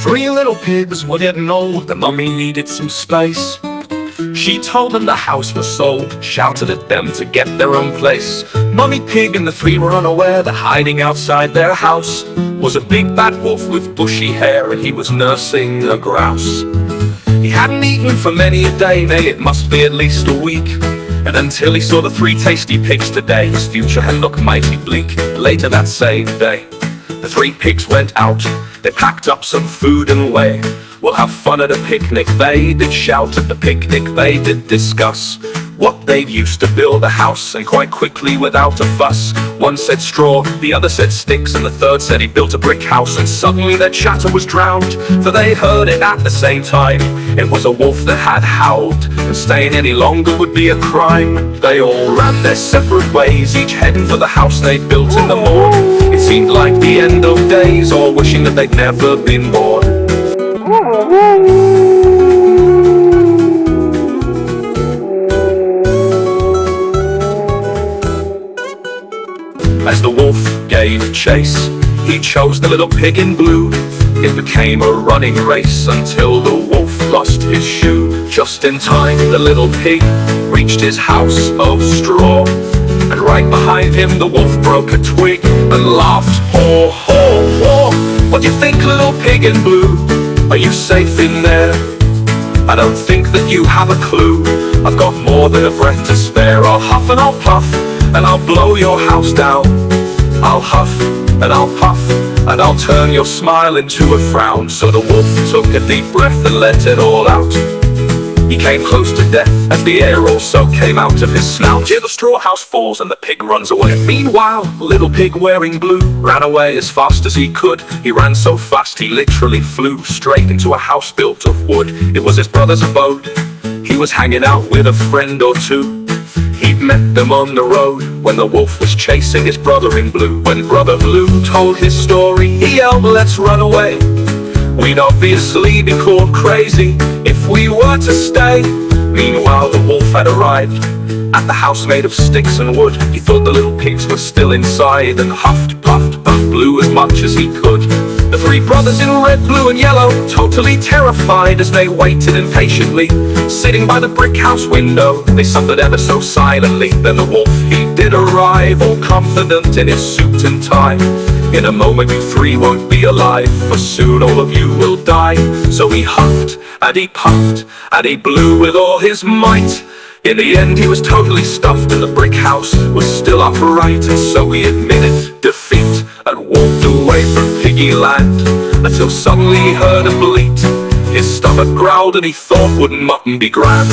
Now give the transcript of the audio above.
Three little pigs were getting old, the mummy needed some space. She told them the house was sold, shouted at them to get their own place. Mummy Pig and the three were unaware that hiding outside their house was a big bad wolf with bushy hair, and he was nursing a grouse. He hadn't eaten for many a day, nay, it must be at least a week. And until he saw the three tasty pigs today, his future had looked mighty bleak. Later that same day, the three pigs went out. They packed up some food and away. We'll have fun at a picnic, they did shout. At the picnic they did discuss what they'd used to build a house, and quite quickly without a fuss. One said straw, the other said sticks, and the third said he built a brick house. And suddenly their chatter was drowned, for they heard it at the same time. It was a wolf that had howled, and staying any longer would be a crime. They all ran their separate ways, each heading for the house they'd built in the morn. It seemed like the end of days, all wishing that they'd never been born. As the wolf gave chase, he chose the little pig in blue. It became a running race until the wolf lost his shoe. Just in time, the little pig reached his house of straw, and right behind him the wolf broke a twig and laughed, haw, haw, haw. What do you think, little pig in blue? Are you safe in there? I don't think that you have a clue. I've got more than a breath to spare. I'll huff and I'll puff, and I'll blow your house down. I'll huff and I'll puff, and I'll turn your smile into a frown. So the wolf took a deep breath and let it all out. He came close to death as the air also came out of his snout. Yeah, the straw house falls and the pig runs away. Meanwhile, little pig wearing blue ran away as fast as he could. He ran so fast he literally flew straight into a house built of wood. It was his brother's abode. He was hanging out with a friend or two. He'd met them on the road when the wolf was chasing his brother in blue. When Brother Blue told his story, he yelled, "Let's run away." We'd obviously be called crazy if we were to stay. Meanwhile, the wolf had arrived at the house made of sticks and wood. He thought the little pigs were still inside, and huffed, puffed, but blew as much as he could. The three brothers in red, blue and yellow, totally terrified as they waited impatiently, sitting by the brick house window. They suffered ever so silently. Then the wolf, he did arrive, all confident in his suit and tie. In a moment you three won't be alive, for soon all of you will die. So he huffed and he puffed and he blew with all his might. In the end he was totally stuffed, and the brick house was still upright. And so he admitted defeat and walked away from Piggy Land, until suddenly he heard a bleat. His stomach growled and he thought, wouldn't mutton be grand?